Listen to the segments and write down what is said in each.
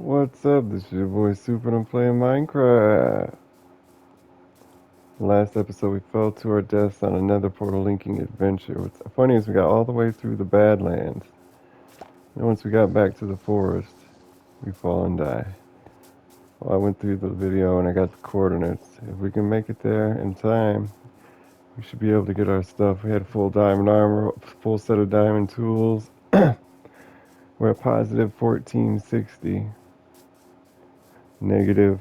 What's up? This is your boy Super and I'm playing Minecraft. Last episode we fell to our deaths on another portal linking adventure. What's funny is we got all the way through the Badlands. And once we got back to the forest, we fall and die. Well, I went through the video and I got the coordinates. If we can make it there in time, we should be able to get our stuff. We had full diamond armor, full set of diamond tools. We're at positive 1460. Negative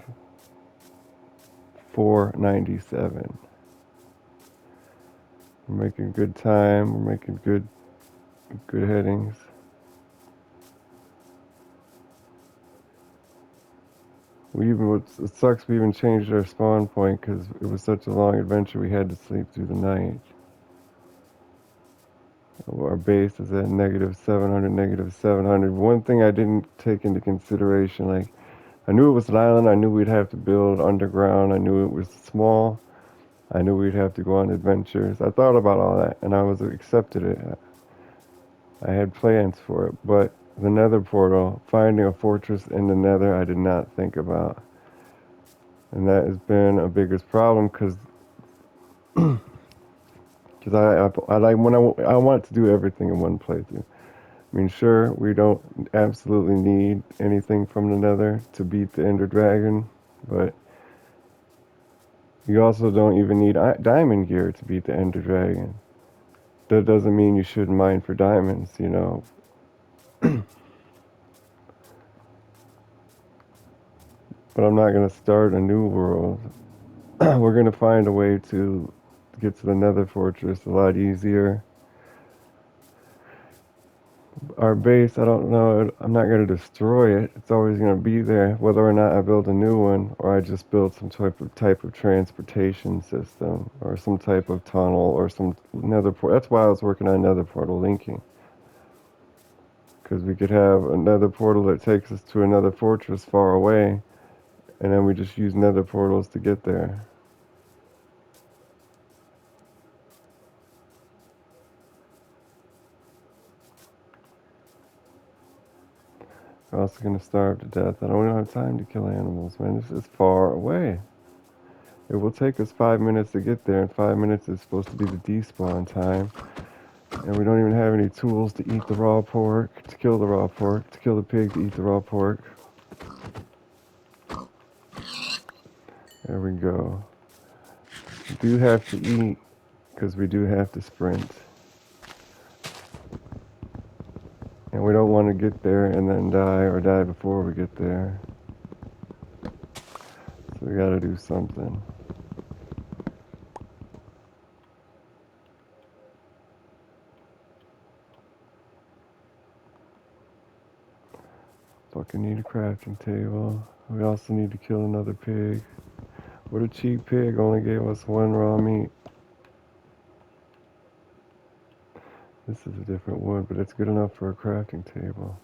497. We're making good time. We're making good headings. It sucks we even changed our spawn point because it was such a long adventure we had to sleep through the night. Our base is at negative 700, negative 700. One thing I didn't take into consideration, like, I knew it was an island. I knew we'd have to build underground. I knew it was small. I knew we'd have to go on adventures. I thought about all that and I was accepted it. I had plans for it, but the nether portal, finding a fortress in the nether, I did not think about. And that has been a biggest problem because I like when I want to do everything in one playthrough. I mean, sure, we don't absolutely need anything from the nether to beat the ender dragon, but you also don't even need diamond gear to beat the ender dragon. That doesn't mean you shouldn't mine for diamonds, you know. But I'm not going to start a new world. We're going to find a way to get to the nether fortress a lot easier. Our base, I don't know, I'm not going to destroy it. It's always going to be there, whether or not I build a new one or I just build some type of transportation system or some type of tunnel or some nether portal. That's why I was working on nether portal linking. Because we could have another portal that takes us to another fortress far away, and then we just use nether portals to get there. We're also going to starve to death. I don't have time to kill animals, man. This is far away. It will take us 5 minutes to get there, and 5 minutes is supposed to be the despawn time. And we don't even have any tools to eat the raw pork, to kill the raw pork, to kill the pig, to eat the raw pork. There we go. We do have to eat, because we do have to sprint. And we don't want to get there and then die, or die before we get there. So we gotta do something. Fucking need a crafting table. We also need to kill another pig. What a cheap pig, only gave us one raw meat. This is a different wood, but it's good enough for a crafting table.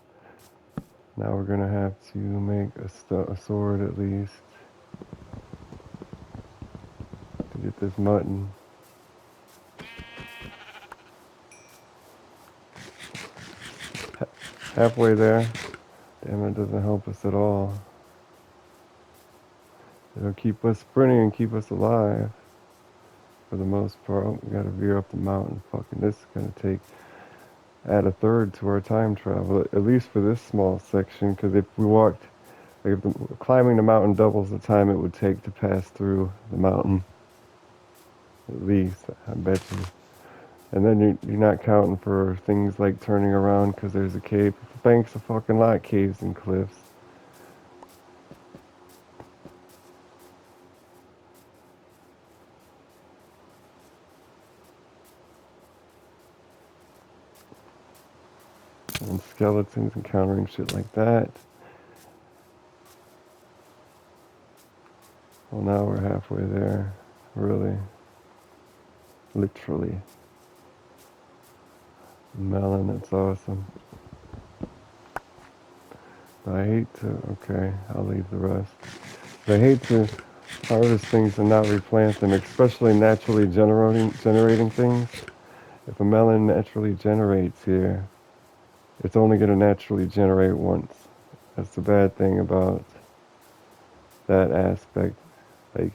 Now we're gonna have to make a sword at least to get this mutton. Halfway there. Damn, it doesn't help us at all. It'll keep us sprinting and keep us alive for the most part. We gotta veer up the mountain. Fucking this is gonna add a third to our time travel, at least for this small section, because if we walked, like if climbing the mountain doubles the time it would take to pass through the mountain, at least, I bet you. And then you're not counting for things like turning around because there's a cave. Thanks a fucking lot, caves and cliffs. And skeletons encountering shit like that. Well, now we're halfway there, really. Literally. Melon, that's awesome. But I hate to, okay, I'll leave the rest. But I hate to harvest things and not replant them, especially naturally generating things. If a melon naturally generates here, it's only going to naturally generate once. That's the bad thing about that aspect. Like,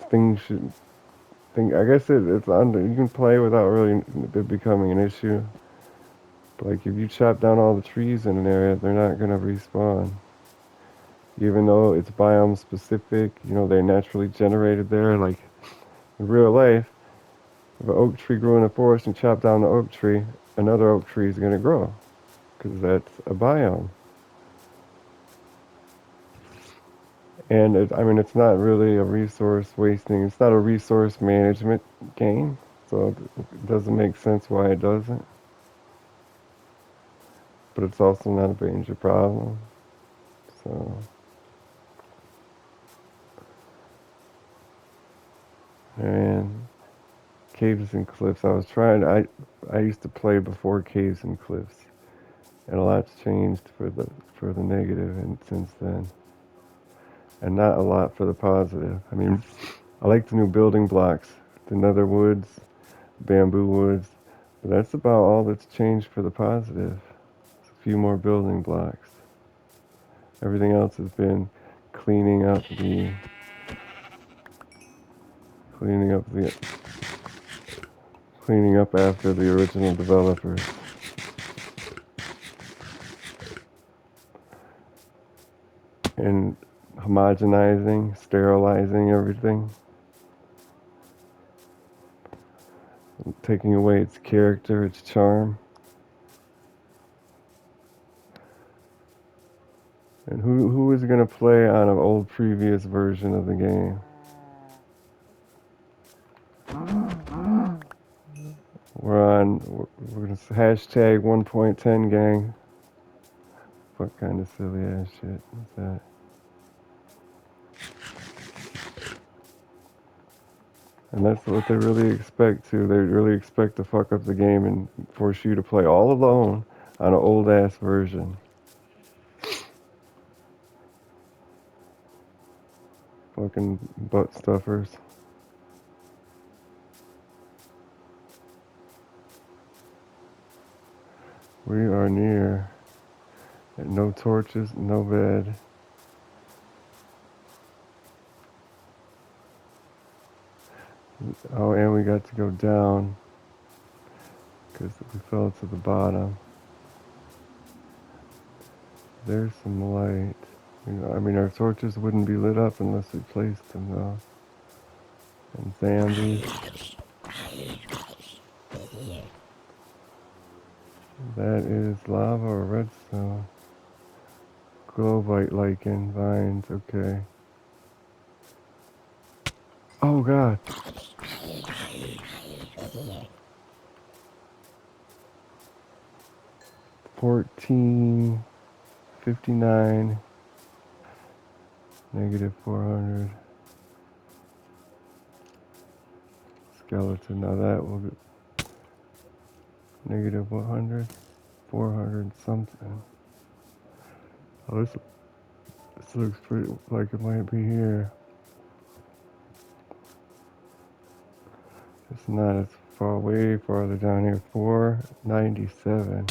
things should think. I guess it's under. You can play without really it becoming an issue. But like, if you chop down all the trees in an area, they're not gonna respawn. Even though it's biome specific, you know, they're naturally generated there. Like in real life, if an oak tree grew in a forest and chopped down the oak tree, another oak tree is gonna grow because that's a biome. And I mean, it's not really a resource wasting. It's not a resource management game, so it doesn't make sense why it doesn't. But it's also not a major problem. So, and caves and cliffs. I used to play before caves and cliffs, and a lot's changed for the negative, and since then, and not a lot for the positive. I mean, I like the new building blocks, the nether woods, bamboo woods. But that's about all that's changed for the positive. A few more building blocks. Everything else has been cleaning up the cleaning up the cleaning up after the original developers and homogenizing, sterilizing everything, taking away its character, its charm. And who is going to play on an old previous version of the game? We're going to hashtag 1.10 gang. What kind of silly ass shit is that? And that's what they really expect too. They really expect to fuck up the game and force you to play all alone on an old ass version. Fucking butt stuffers. We are near. No torches, no bed. Oh, and we got to go down because we fell to the bottom. There's some light. You know, I mean, our torches wouldn't be lit up unless we placed them, though. And zombies. That is lava or redstone. Glowbite lichen vines. Okay. Oh God. 1459. Negative 400. Skeleton. Now that will be negative 100. 400 something. Oh, this looks pretty like it might be here. It's not. It's far, way farther down here. 497.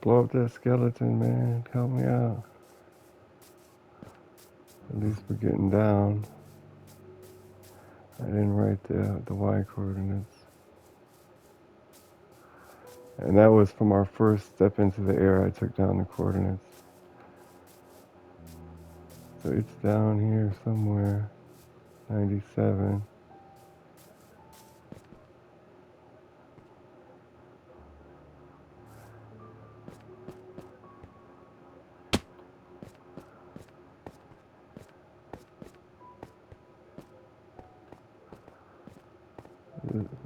Blow up that skeleton, man. Help me out. At least we're getting down. I didn't write the Y coordinates. And that was from our first step into the air. I took down the coordinates. So it's down here somewhere. 97.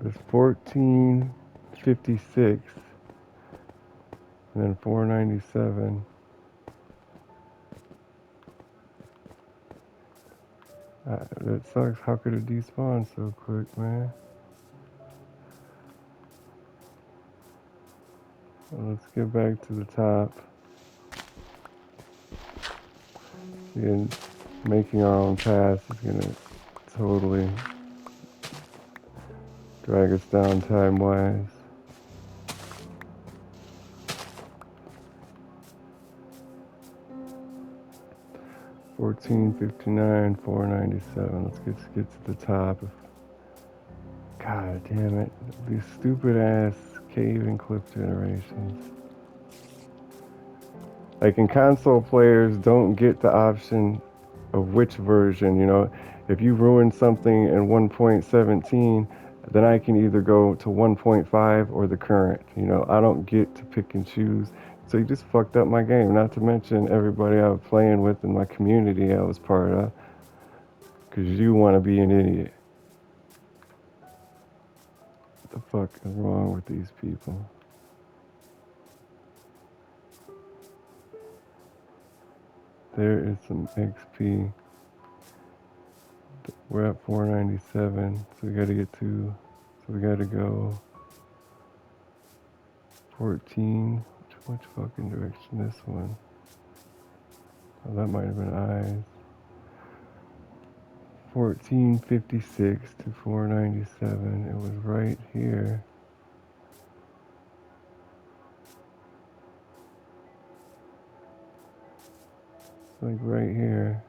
It's 1456. And then 497. That sucks. How could it despawn so quick, man? Well, let's get back to the top. Again, making our own path is gonna totally drag us down time-wise. 1459, 497. Let's get to the top. God damn it. These stupid ass cave and cliff generations. Like in console players don't get the option of which version, you know. If you ruin something in 1.17, then I can either go to 1.5 or the current. You know, I don't get to pick and choose. So you just fucked up my game. Not to mention everybody I was playing with in my community I was part of. Because you want to be an idiot. What the fuck is wrong with these people? There is some XP. We're at 497, so we gotta get to, so we gotta go 14, which fucking direction this one? Oh, that might have been eyes. 1456 to 497, it was right here. It's like right here.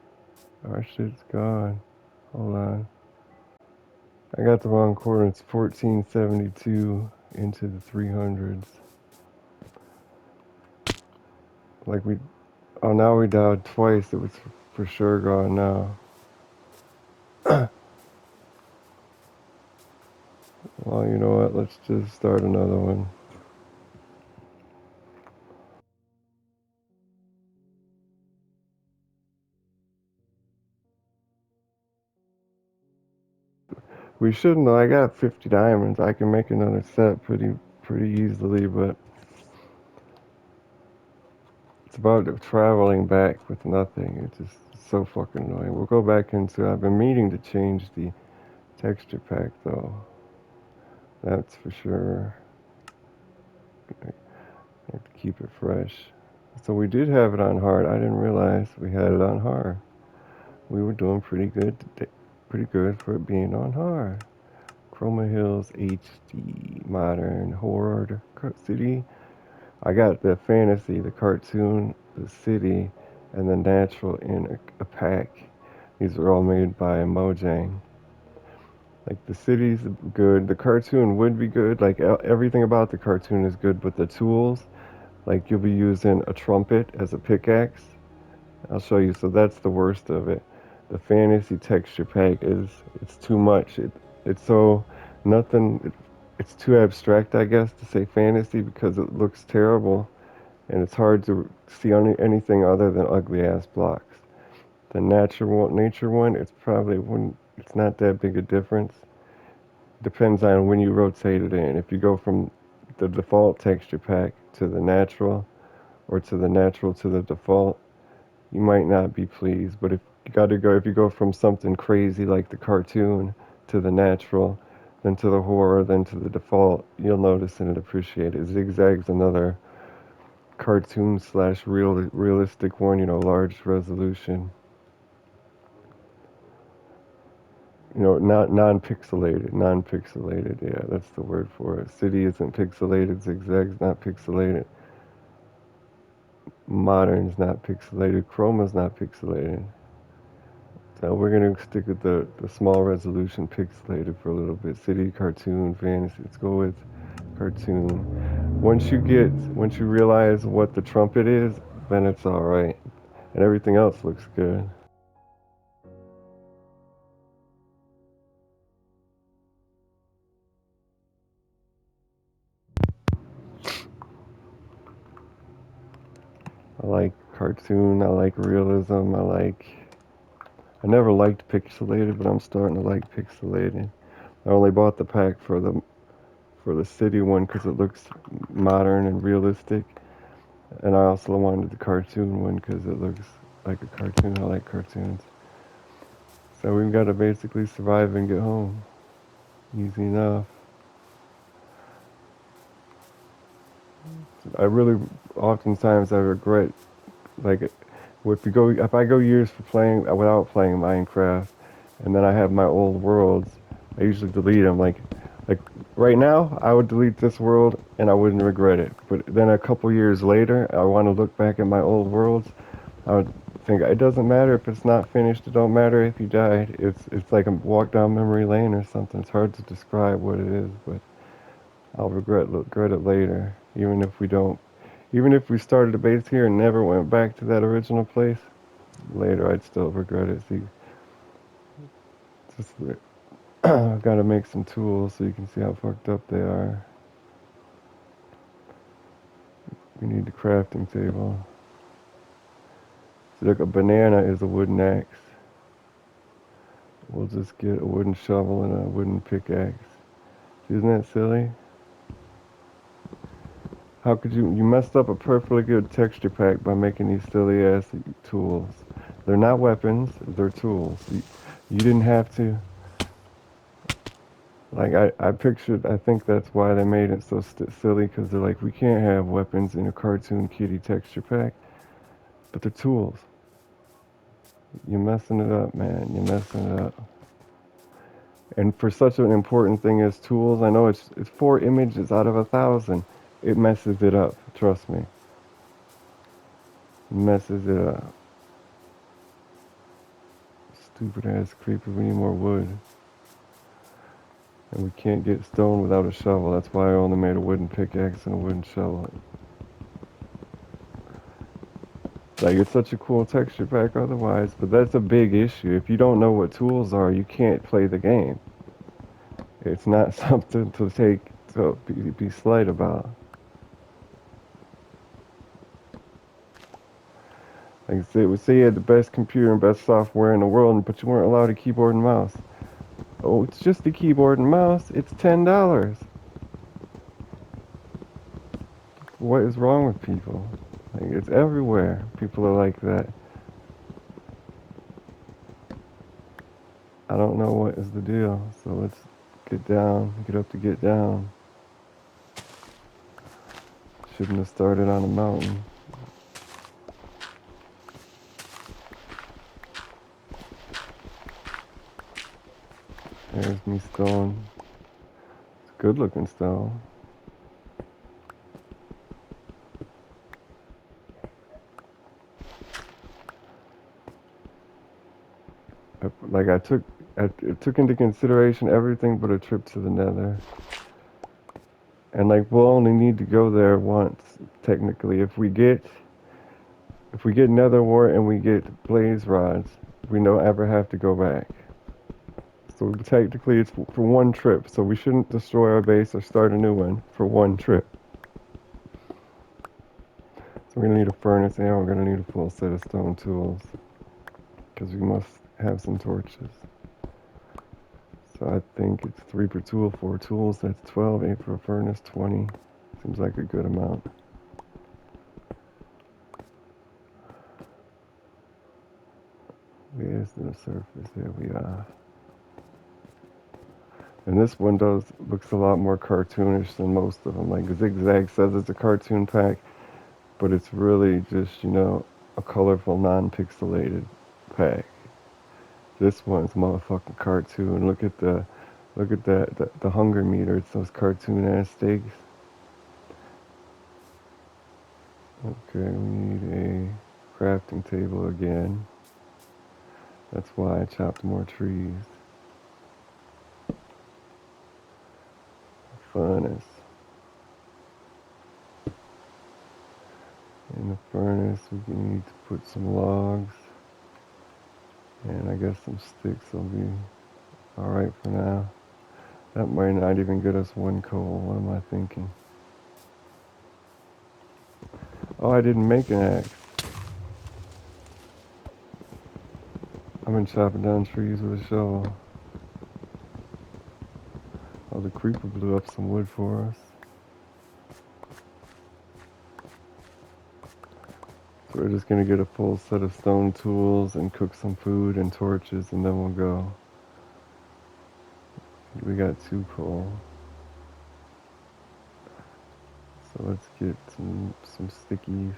Our shit's gone. Hold on. I got the wrong coordinates, 1472 into the 300s. Like oh, now we dialed twice, it was for sure gone now. Well, you know what, let's just start another one. We shouldn't though, I got 50 diamonds, I can make another set pretty easily, but it's about traveling back with nothing. It's just so fucking annoying. We'll go back into, I've been meaning to change the texture pack though. That's for sure. I have to keep it fresh. So we did have it on hard. I didn't realize we had it on hard. We were doing pretty good today. Pretty good for it being on hard. Chroma Hills HD Modern Horde City. I got the fantasy, the cartoon, the city, and the natural in a pack. These are all made by Mojang. Like the city's good, the cartoon would be good. Like everything about the cartoon is good, but the tools, like you'll be using a trumpet as a pickaxe. I'll show you. So that's the worst of it. The fantasy texture pack it's too much. It's so nothing. It's too abstract, I guess, to say fantasy because it looks terrible, and it's hard to see anything other than ugly ass blocks. The nature one, it's probably when it's not that big a difference. Depends on when you rotate it in. If you go from the default texture pack to the natural, or to the natural to the default, you might not be pleased. But if you go from something crazy like the cartoon to the natural, then to the horror, then to the default, you'll notice and appreciate it. Zigzag's another cartoon slash realistic one, you know, large resolution. You know, not non-pixelated. Yeah, that's the word for it. City isn't pixelated. Zigzag's not pixelated. Modern's not pixelated. Chroma's not pixelated. So we're gonna stick with the small resolution pixelated for a little bit. City, cartoon, fantasy. Let's go with cartoon. Once you realize what the trumpet is, then it's all right, and everything else looks good. I like cartoon. I like realism. I never liked pixelated, but I'm starting to like pixelated. I only bought the pack for the city one because it looks modern and realistic, and I also wanted the cartoon one because it looks like a cartoon. I like cartoons. So we've got to basically survive and get home. Easy enough. I really, oftentimes I regret, like, if I go years for playing, without playing Minecraft, and then I have my old worlds, I usually delete them. Like right now, I would delete this world and I wouldn't regret it. But then a couple years later, I want to look back at my old worlds. I would think it doesn't matter if it's not finished. It don't matter if you died. It's like a walk down memory lane or something. It's hard to describe what it is, but I'll regret it later. Even if we started a base here and never went back to that original place, later I'd still regret it. See, just I've got to make some tools so you can see how fucked up they are. We need the crafting table. So look, a banana is a wooden axe. We'll just get a wooden shovel and a wooden pickaxe. Isn't that silly? How could you messed up a perfectly good texture pack by making these silly ass tools. They're not weapons, they're tools. You didn't have to. Like, I think that's why they made it so silly, because they're like, we can't have weapons in a cartoon kitty texture pack, but they're tools. You're messing it up, man. You're messing it up. And for such an important thing as tools, I know it's 4 images out of 1,000. It messes it up. Trust me. It messes it up. Stupid ass creeper. We need more wood. And we can't get stone without a shovel. That's why I only made a wooden pickaxe and a wooden shovel. Like, it's such a cool texture pack otherwise, but that's a big issue. If you don't know what tools are, you can't play the game. It's not something to be slight about. Like, say you had the best computer and best software in the world, but you weren't allowed a keyboard and mouse. Oh, it's just the keyboard and mouse. It's $10. What is wrong with people? Like, it's everywhere. People are like that. I don't know what is the deal. So let's get up to get down. Shouldn't have started on a mountain. There's me stone. It's good looking stone. Like I took into consideration everything but a trip to the Nether. And like we'll only need to go there once, technically. If we get Nether wart and we get blaze rods, we don't ever have to go back. So technically it's for one trip. So we shouldn't destroy our base or start a new one for one trip. So we're gonna need a furnace and we're gonna need a full set of stone tools, because we must have some torches. So I think it's 3 per tool, 4 tools, that's 12, 8 for a furnace, 20. Seems like a good amount. Where's the surface? There we are. And this one looks a lot more cartoonish than most of them. Like Zigzag says it's a cartoon pack, but it's really just, a colorful, non-pixelated pack. This one's motherfucking cartoon. Look at the hunger meter. It's those cartoon ass steaks. Okay, we need a crafting table again. That's why I chopped more trees. Furnace. In the furnace, we need to put some logs. And I guess some sticks will be alright for now. That might not even get us 1 coal. What am I thinking? Oh, I didn't make an axe. I've been chopping down trees with a shovel. Oh, the creeper blew up some wood for us. So we're just gonna get a full set of stone tools and cook some food and torches, and then we'll go. We got 2 coal. So let's get some stickies.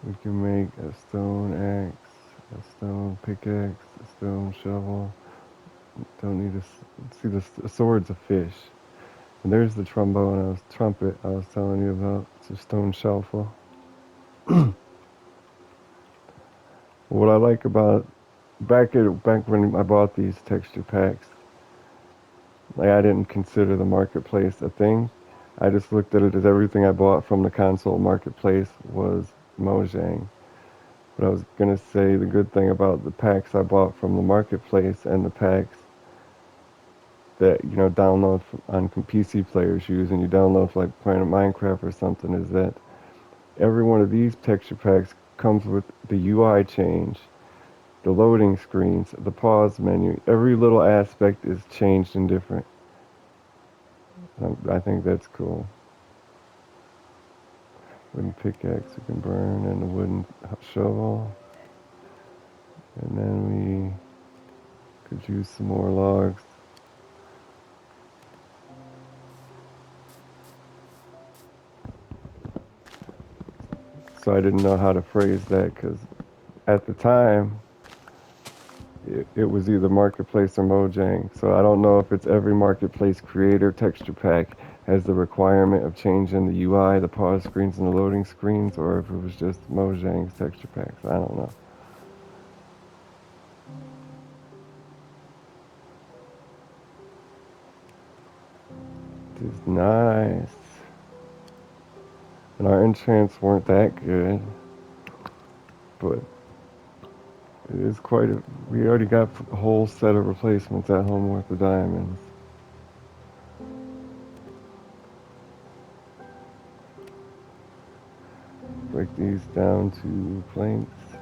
We can make a stone axe, a stone pickaxe, a stone shovel. Don't need a... See, the sword's a fish. And there's the trumpet I was telling you about. It's a stone shuffle. What I like about back when I bought these texture packs, like I didn't consider the marketplace a thing. I just looked at it as everything I bought from the console marketplace was Mojang. But I was gonna say the good thing about the packs I bought from the marketplace and the packs that download on PC players use, and you download for like playing Minecraft or something, is that every one of these texture packs comes with the UI change, the loading screens, the pause menu. Every little aspect is changed and different. I think that's cool. Wooden pickaxe we can burn, and a wooden shovel, and then we could use some more logs. So I didn't know how to phrase that because at the time it was either marketplace or Mojang. So I don't know if it's every marketplace creator texture pack has the requirement of changing the UI, the pause screens, and the loading screens, or if it was just Mojang's texture packs. I don't know. It's nice. And our enchants weren't that good, but it is quite a. We already got a whole set of replacements at home worth of diamonds. Break these down to planks.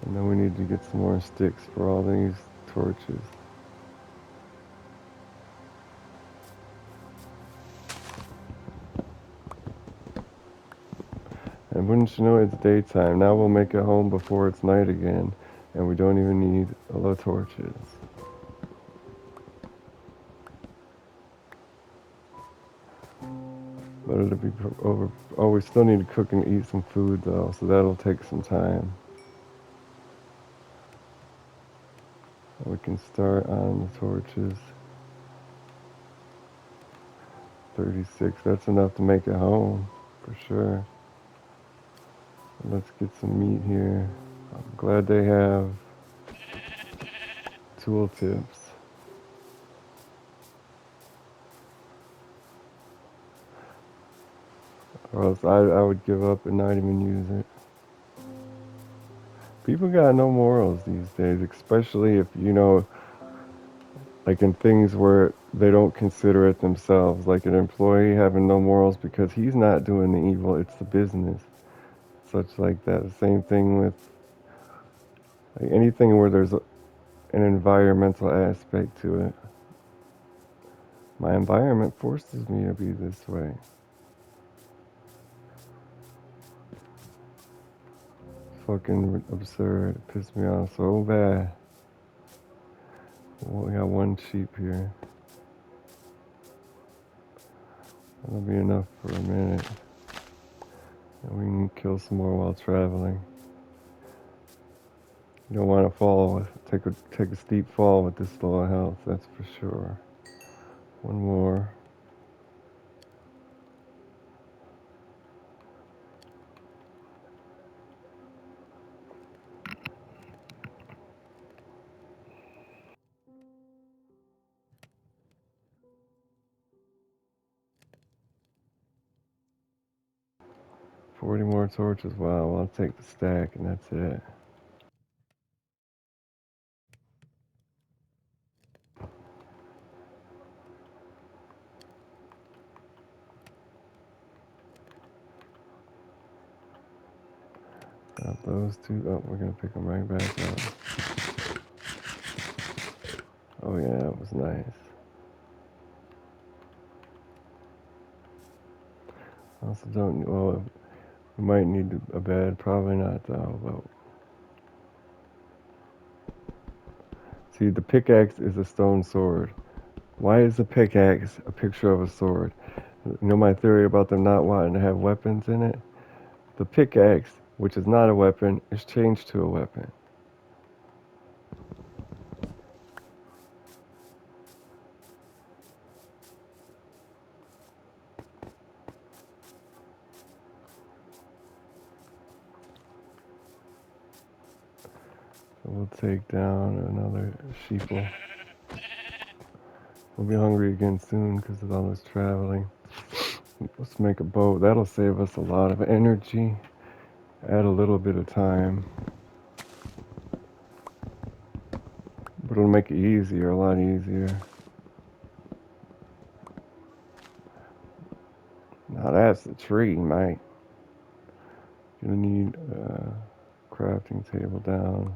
And then we need to get some more sticks for all these torches. And wouldn't you know, it's daytime. Now we'll make it home before it's night again, and we don't even need a lot of torches. But it'll be over. Oh, we still need to cook and eat some food though, so that'll take some time. We can start on the torches. 36, that's enough to make it home, for sure. Let's get some meat here. I'm glad they have tool tips. Or else I would give up and not even use it. People got no morals these days, especially if, like in things where they don't consider it themselves, like an employee having no morals because he's not doing the evil, it's the business. Such like that. The same thing with like anything where there's an environmental aspect to it. My environment forces me to be this way. Fucking absurd. It pissed me off so bad. Well, we got one sheep here. That'll be enough for a minute. And we can kill some more while traveling. You don't want to take a steep fall with this low of health, that's for sure. One more. $40 more torches. Wow, well, I'll take the stack and that's it. Got those two. Oh, we're gonna pick them right back up. Oh yeah, that was nice. Also don't. Well, we might need a bed. Probably not though. But see, the pickaxe is a stone sword. Why is the pickaxe a picture of a sword? You know my theory about them not wanting to have weapons in it? The pickaxe, which is not a weapon, is changed to a weapon. So we'll take down another sheeple. We'll be hungry again soon because of all this traveling. Let's make a boat. That'll save us a lot of energy. Add a little bit of time. But it'll make it easier, a lot easier. Now that's the tree, mate. Gonna need a crafting table down.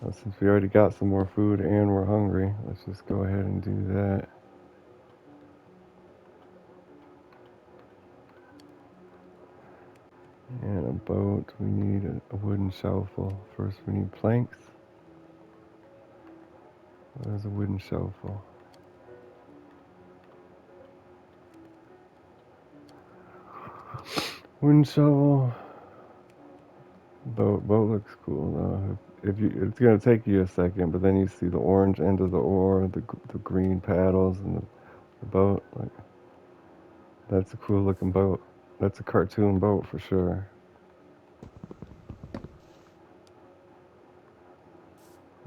Well, since we already got some more food and we're hungry, let's just go ahead and do that. And a boat, we need a wooden shovel. First we need planks. There's a wooden shovel. Wooden shovel. Boat looks cool though. If you, it's gonna take you a second, but then you see the orange end of the oar, the green paddles, and the boat. Like, that's a cool looking boat. That's a cartoon boat for sure.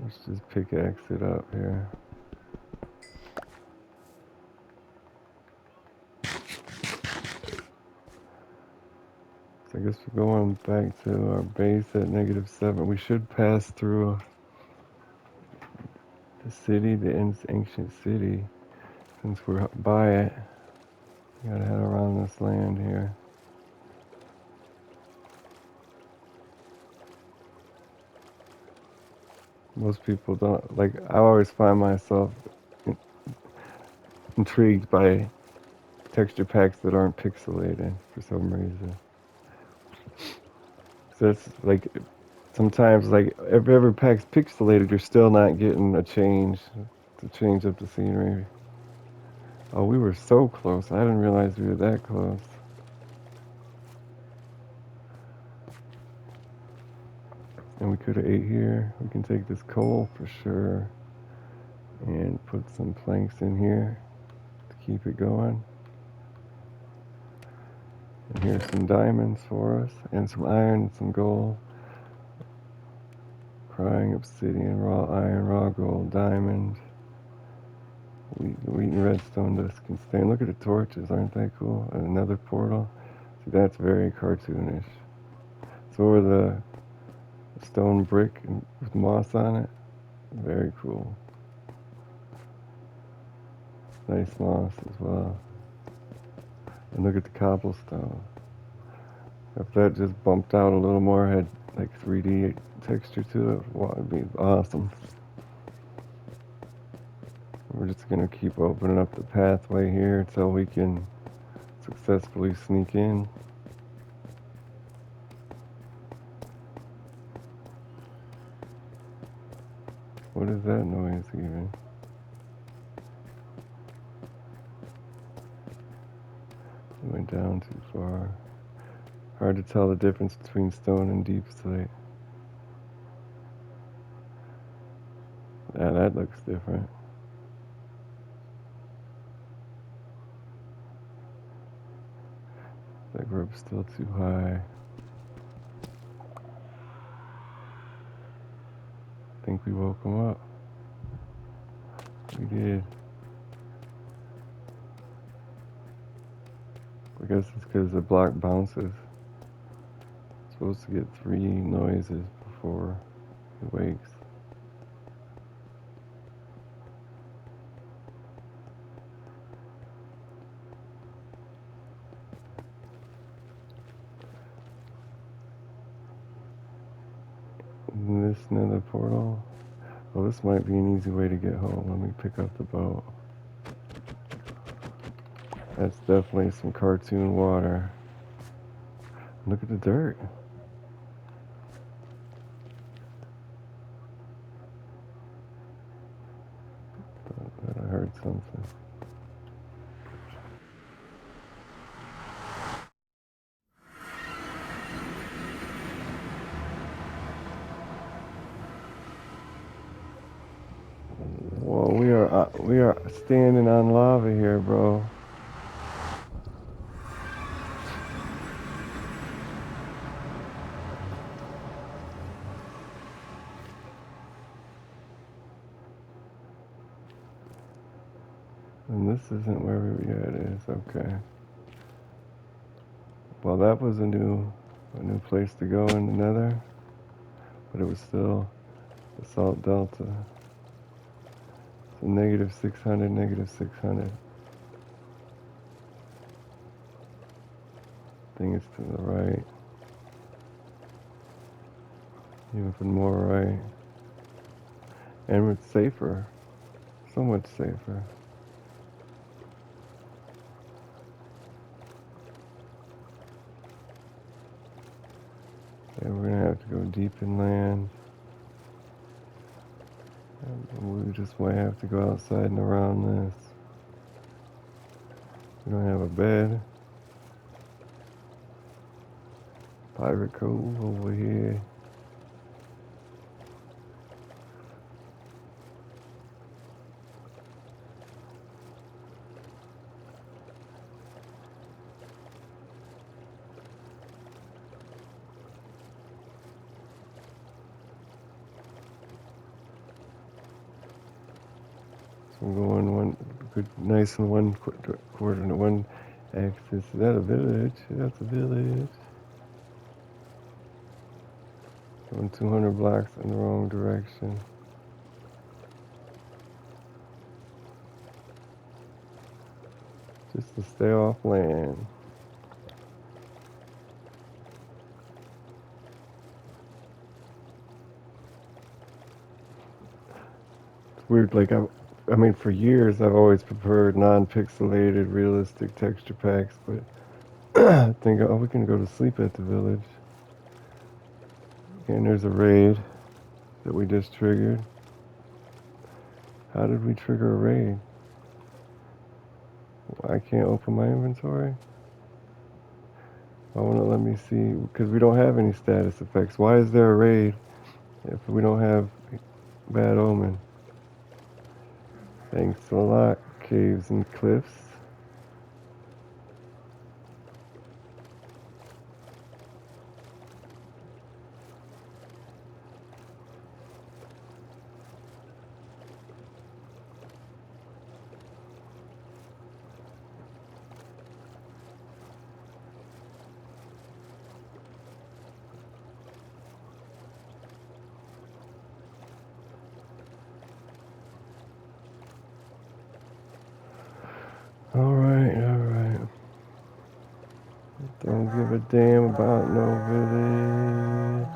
Let's just pickaxe it up here. So I guess we're going back to our base at -7. We should pass through the city, the ancient city, since we're by it. We gotta head around this land here. Most people don't, like, I always find myself intrigued by texture packs that aren't pixelated for some reason. So it's like, sometimes, like, if every pack's pixelated, you're still not getting a change to change up the scenery. Oh, we were so close. I didn't realize we were that close. And we could have ate here. We can take this coal for sure and put some planks in here to keep it going. And here's some diamonds for us, and some iron and some gold. Crying obsidian, raw iron, raw gold, diamond. Wheat and redstone dust can stand. Look at the torches, aren't they cool? And another portal. See, that's very cartoonish. So are the stone brick with moss on it. Very cool. Nice moss as well. And look at the cobblestone. If that just bumped out a little more, had like 3D texture to it, wow, it'd be awesome. We're just gonna keep opening up the pathway here until we can successfully sneak in. What is that noise even? It went down too far. Hard to tell the difference between stone and deep slate. Yeah, that looks different. That rope's still too high. I think we woke him up. We did. I guess it's because the block bounces. It's supposed to get 3 noises before it wakes. Isn't this another portal? Well, this might be an easy way to get home. Let me pick up the boat. That's definitely some cartoon water. Look at the dirt. I heard something. Whoa, we are standing on lava here, bro. And this isn't where we, yeah, it is, okay. Well, that was a new place to go in the nether, but it was still the salt delta. So negative 600, negative 600. I think it's to the right. Even more right. And it's safer. So much safer. And we're gonna have to go deep inland. And we just might have to go outside and around this. We don't have a bed. Pirate Cove over here. So we're going one good, nice and one coordinate, one axis. Is that a village? That's a village. Going 200 blocks in the wrong direction. Just to stay off land. It's weird, like I mean, for years I've always preferred non-pixelated, realistic texture packs, but I think, oh, we can go to sleep at the village. And there's a raid that we just triggered. How did we trigger a raid? I can't open my inventory. I want to let me see, because we don't have any status effects. Why is there a raid if we don't have bad omen? Thanks a lot, caves and cliffs. Alright, alright. Don't give a damn about no village.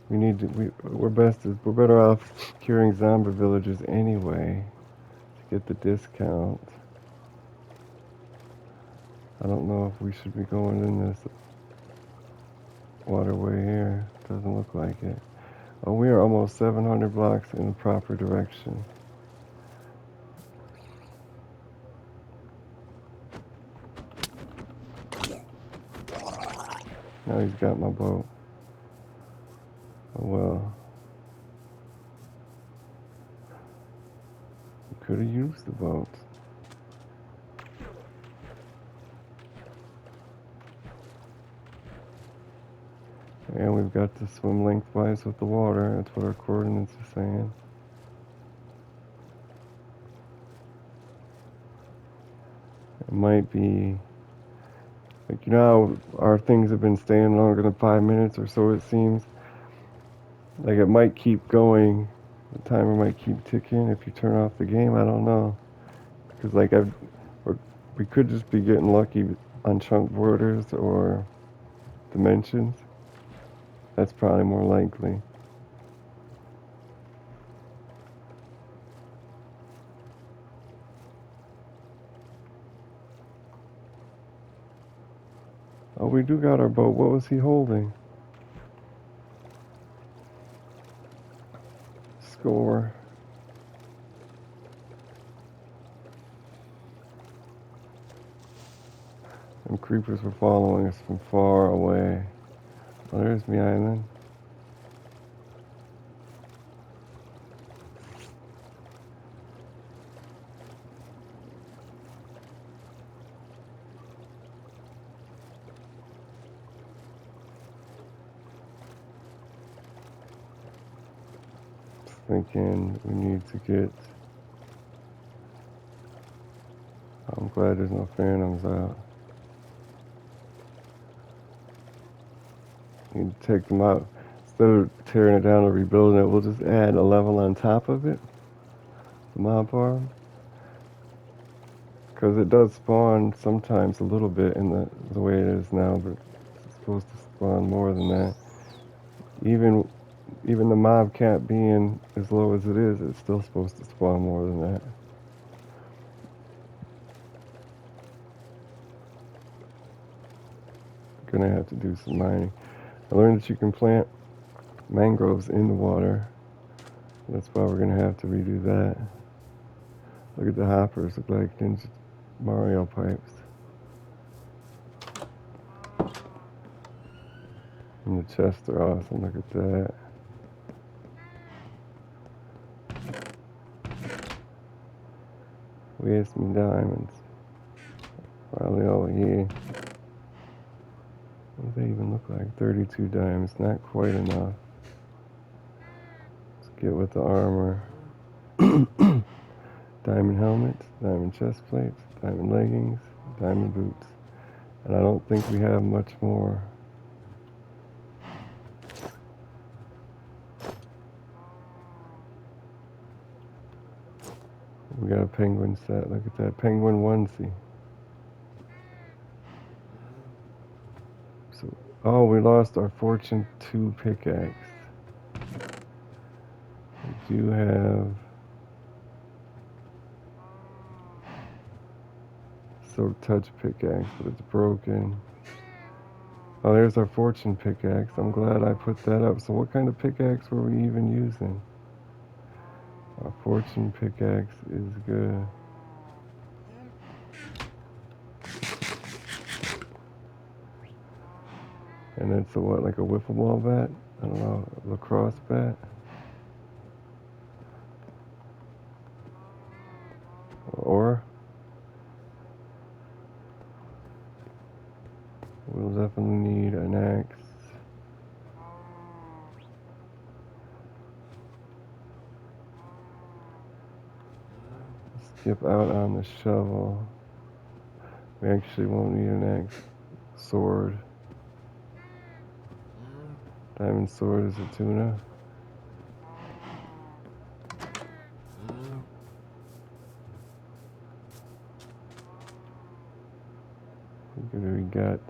We need to, we're better off curing zombie villages anyway to get the discount. I don't know if we should be going in this waterway here. Doesn't look like it. Oh, we are almost 700 blocks in the proper direction. Now he's got my boat. Oh well. We could have used the boat. And we've got to swim lengthwise with the water. That's what our coordinates are saying. It might be, like, you know how our things have been staying longer than 5 minutes or so, it seems. Like, it might keep going. The timer might keep ticking if you turn off the game. I don't know. Because, like, we could just be getting lucky on chunk borders or dimensions. That's probably more likely. Oh, we do got our boat. What was he holding? Score. And creepers were following us from far away. Oh, there's me island. Thinking we need to get I'm glad there's no phantoms out. You can take them out. Instead of tearing it down or rebuilding it, we'll just add a level on top of it, the mob farm. Because it does spawn sometimes a little bit in the way it is now, but it's supposed to spawn more than that. Even the mob cap being as low as it is, it's still supposed to spawn more than that. Gonna have to do some mining. I learned that you can plant mangroves in the water. That's why we're gonna have to redo that. Look at the hoppers, look like Ninja Mario pipes. And the chests are awesome, look at that. Waste me diamonds. Probably over here. What do they even look like? 32 diamonds, not quite enough. Let's get with the armor. Diamond helmets, diamond chest plates, diamond leggings, diamond boots. And I don't think we have much more. We got a penguin set. Look at that penguin onesie. So, oh, we lost our Fortune 2 pickaxe. We do have Silk Touch pickaxe, but it's broken. Oh, there's our Fortune pickaxe. I'm glad I put that up. So what kind of pickaxe were we even using? Our Fortune pickaxe is good. And it's a what, like a wiffle ball bat? I don't know, lacrosse bat? Or we'll definitely need an axe. Skip out on the shovel. We actually won't need an axe. Sword. Diamond sword is a tuna. We got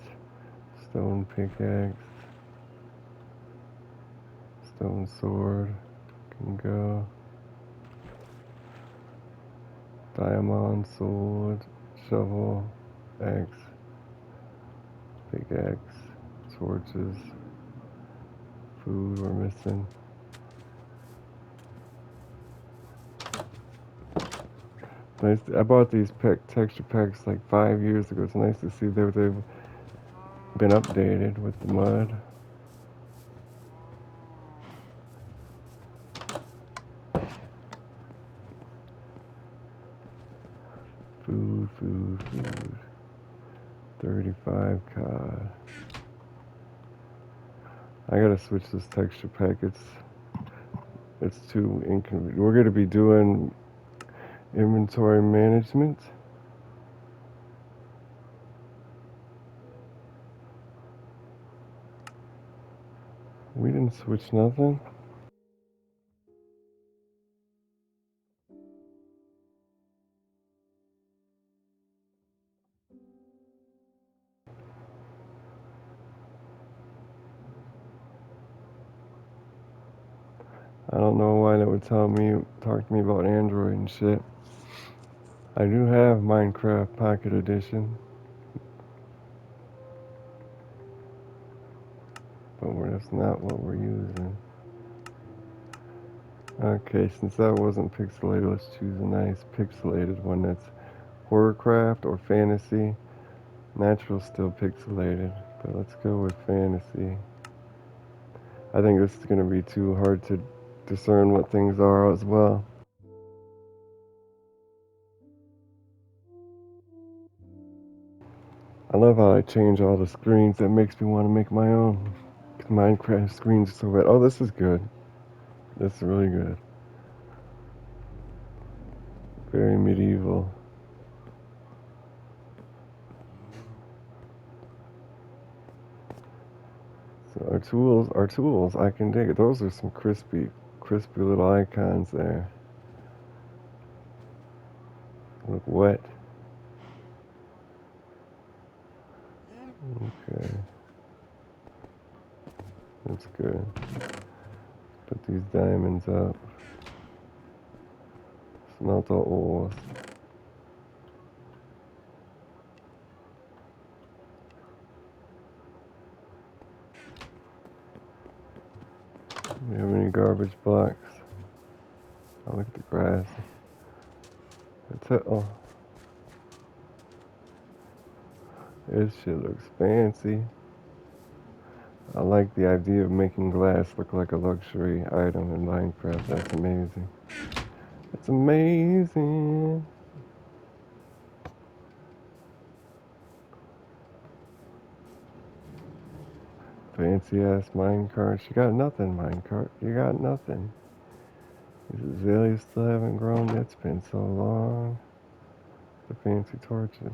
stone pickaxe. Stone sword. Can go. Diamond sword. Shovel. Axe. Pickaxe. Torches. Food we're missing. Nice. I bought these texture packs like 5 years ago. It's nice to see that they've been updated with the mud. Food. 35 cod. I gotta switch this texture pack. It's too inconvenient. We're gonna be doing inventory management. We didn't switch nothing. I don't know why that would talk to me about Android and shit. I do have Minecraft Pocket Edition, but that's not what we're using. Okay, since that wasn't pixelated, let's choose a nice pixelated one that's horrorcraft or fantasy. Natural's still pixelated, but let's go with fantasy. I think this is going to be too hard to discern what things are as well. I love how I change all the screens. That makes me want to make my own. Minecraft screens are so bad. Oh, this is good. This is really good. Very medieval. Our tools, I can dig it. Those are some crispy little icons there. Look wet. Okay. That's good. Put these diamonds up. Smelt the ores. Do you have any garbage blocks? I look at the grass. That's it. Oh, this shit looks fancy. I like the idea of making glass look like a luxury item in Minecraft. That's amazing. That's amazing. Fancy ass minecart. You got nothing, minecart. You got nothing. These azaleas still haven't grown. It's been so long. The fancy torches.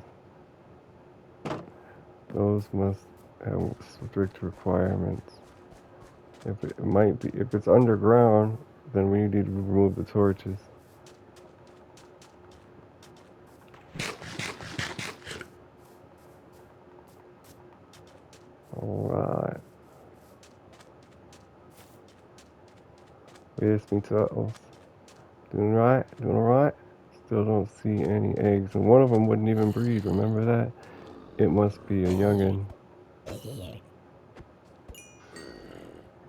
Those must have strict requirements. If it might be, if it's underground, then we need to remove the torches. Alright. Where's me turtles? Doing right? Doing alright? Still don't see any eggs. And one of them wouldn't even breed, remember that? It must be a youngin'.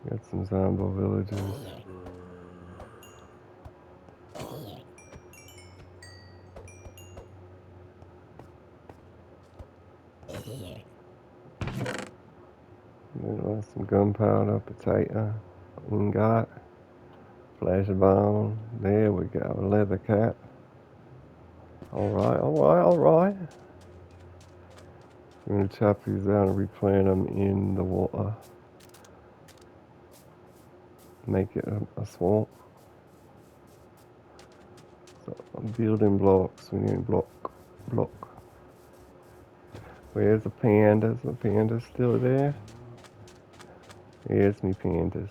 Got some Zombo villagers. Some gunpowder, potato, ingot, flesh bone. There we go, leather cap. Alright, alright, alright. I'm gonna chop these out and replant them in the water. Make it a swamp. So I'm building blocks. We need block. Where's the pandas? The pandas still there? Here's me pandas.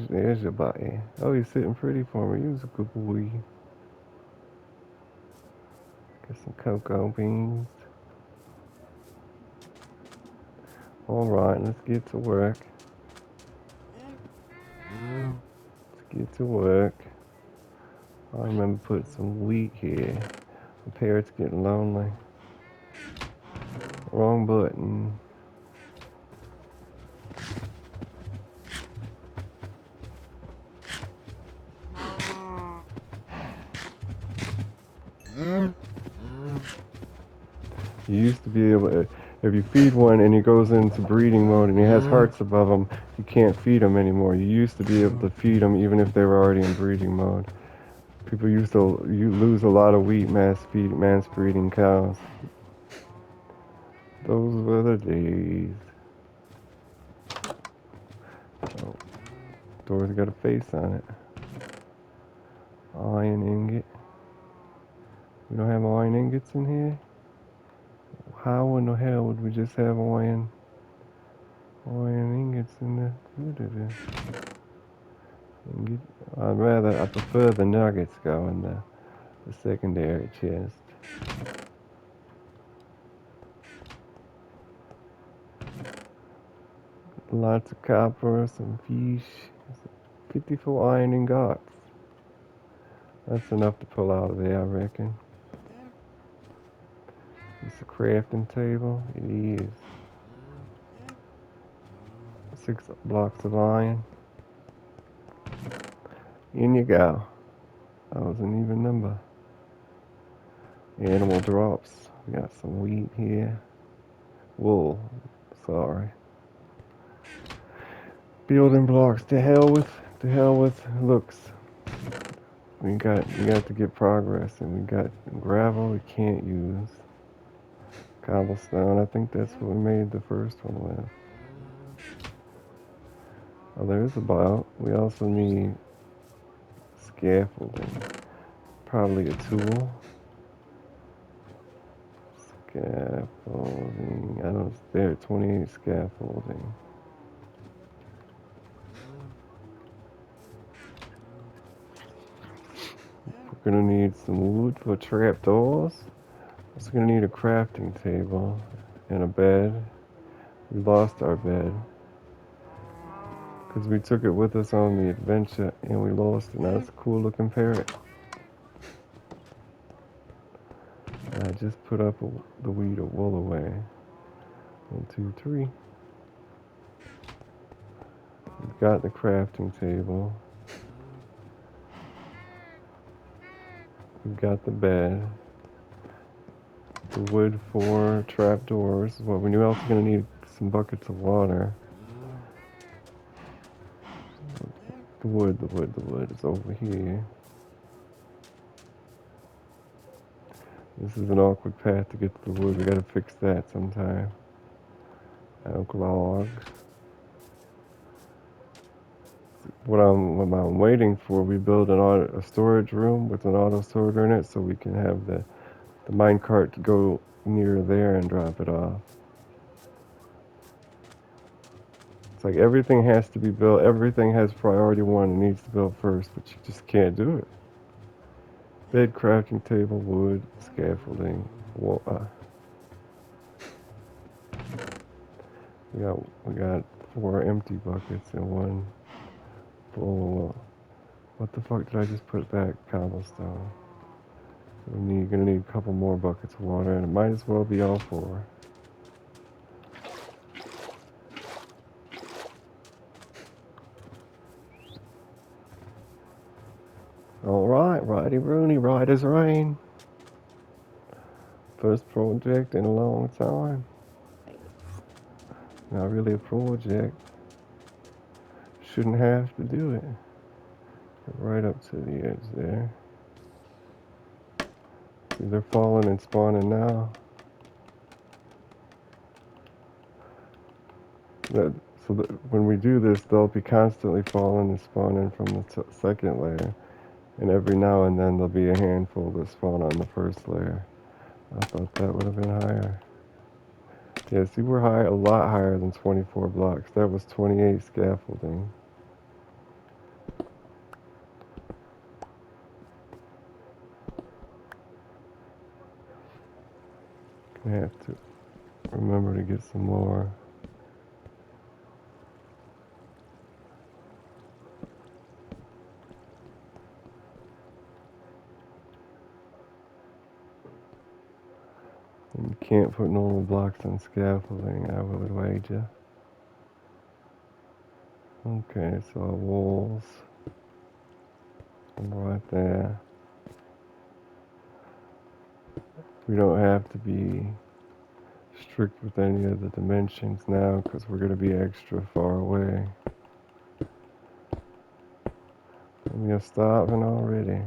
There's your body. Oh, you're sitting pretty for me. You's a good boy. Get some cocoa beans. Alright, let's get to work. Let's get to work. I remember putting some wheat here. The parrot's getting lonely. Wrong button. You used to be able to, if you feed one and he goes into breeding mode and he has hearts above him, you can't feed him anymore. You used to be able to feed them even if they were already in breeding mode. People used to lose a lot of wheat mass breeding cows. Those were the days. Oh, door's got a face on it. Iron ingot. We don't have iron ingots in here? How in the hell would we just have iron ingots in there? I prefer the nuggets go in the secondary chest. Lots of copper, some fish, 54 iron ingots. That's enough to pull out of there, I reckon. It's a crafting table. It is. 6 blocks of iron. In you go. That was an even number. Animal drops. We got some wheat here. Wool. Sorry. Building blocks. To hell with looks. We got to get progress, and we got gravel we can't use. Cobblestone. I think that's what we made the first one with. Oh, there's about. We also need scaffolding. Probably a tool. Scaffolding. I don't. There, 28 scaffolding. We're gonna need some wood for trapdoors. Also gonna need a crafting table and a bed. We lost our bed because we took it with us on the adventure and we lost it. Now it's a cool looking parrot. I just put up the weed of wool away. 1, 2, 3. We've got the crafting table. We've got the bed. The wood for trapdoors. Well, we knew also gonna need some buckets of water. The wood is over here. This is an awkward path to get to the wood. We gotta fix that sometime. Oak logs. What I'm waiting for, we build a storage room with an auto sorter in it so we can have the minecart to go near there and drop it off. It's like everything has to be built, everything has priority 1 and needs to build first, but you just can't do it. Bed, crafting table, wood, scaffolding, wall. We got 4 empty buckets and 1 full. What the fuck did I just put back? Cobblestone. Gonna need a couple more buckets of water, and it might as well be all 4. Alright, righty Rooney, right as rain. First project in a long time. Not really a project. Shouldn't have to do it. Right up to the edge there. See, they're falling and spawning now. When we do this, they'll be constantly falling and spawning from the second layer. And every now and then there'll be a handful that spawn on the first layer. I thought that would have been higher. Yeah, see, we're high, a lot higher than 24 blocks. That was 28 scaffolding. I have to remember to get some more. You can't put normal blocks on scaffolding, I would wager. Okay, so walls. Right there. We don't have to be strict with any of the dimensions now because we're going to be extra far away. And you're starving already.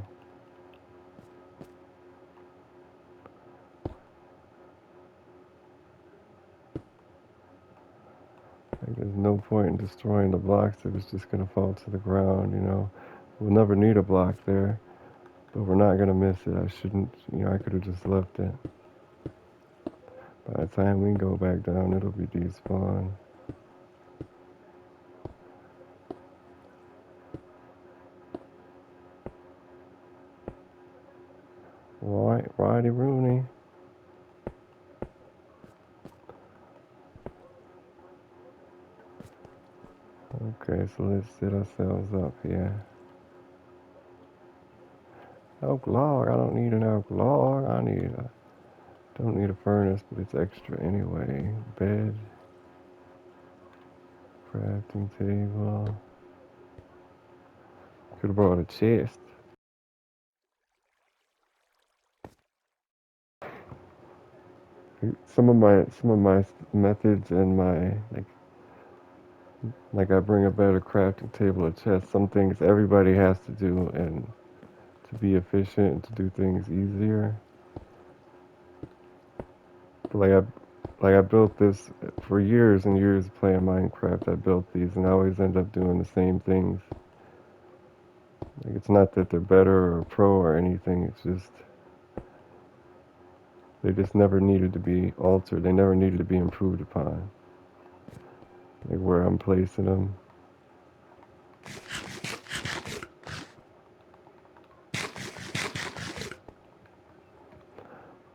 Like, there's no point in destroying the blocks if it's just going to fall to the ground, you know. We'll never need a block there, but we're not going to miss it. I shouldn't, I could have just left it. By the time we go back down, it'll be despawned. Right, righty Rooney. Okay, so let's set ourselves up here. Oak log, I don't need an oak log. Don't need a furnace, but it's extra anyway. Bed, crafting table. Could have brought a chest. Some of my methods and my like I bring a better crafting table, a chest. Some things everybody has to do, and to be efficient and to do things easier. But I built this for years and years playing Minecraft. I built these, and I always end up doing the same things. Like, it's not that they're better or pro or anything. It's just They just never needed to be altered. They never needed to be improved upon. Like where I'm placing them.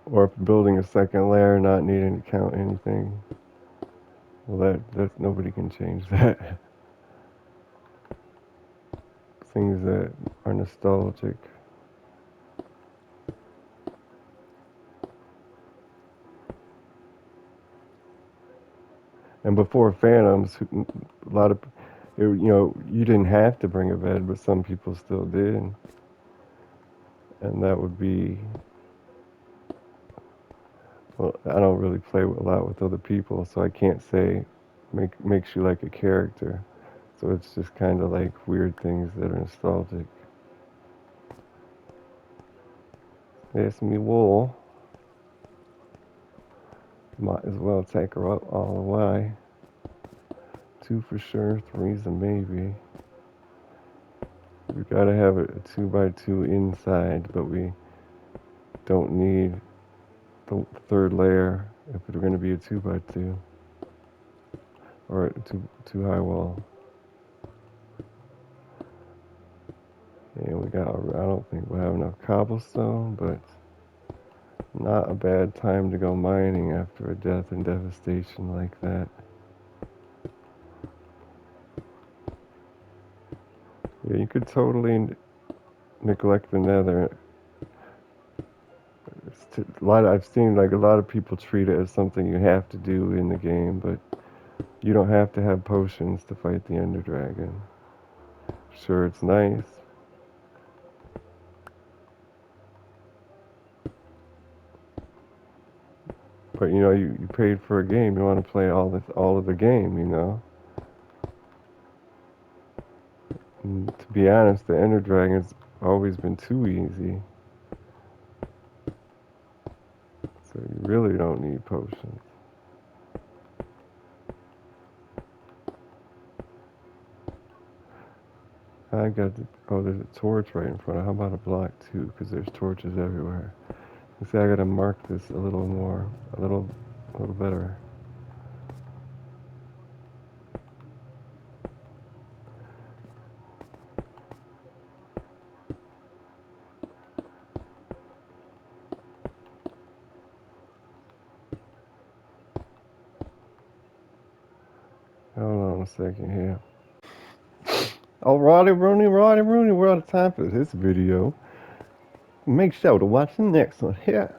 Or if building a second layer, not needing to count anything. Well, that's nobody can change that. Things that are nostalgic. And before Phantoms, a lot of, you didn't have to bring a bed, but some people still did. And that would be, well, I don't really play a lot with other people, so I can't say makes you like a character. So it's just kind of like weird things that are nostalgic. There's me wool. Might as well take her up all the way. 2 for sure, 3's a maybe. We gotta have a 2x2 inside, but we don't need the third layer if it's going to be a 2x2 or a two high wall. And we got, I don't think we'll have enough cobblestone, but not a bad time to go mining after a death and devastation like that. Yeah, you could totally neglect the nether. I've seen like a lot of people treat it as something you have to do in the game, but you don't have to have potions to fight the Ender Dragon. Sure, it's nice. But you paid for a game. You want to play all of the game. And to be honest, the Ender Dragon's always been too easy. So you really don't need potions. There's a torch right in front of. How about a block too? Because there's torches everywhere. You see, I gotta mark this a little more, a little better. Hold on a second here. Alrighty, Rooney, we're out of time for this video. Make sure to watch the next one here.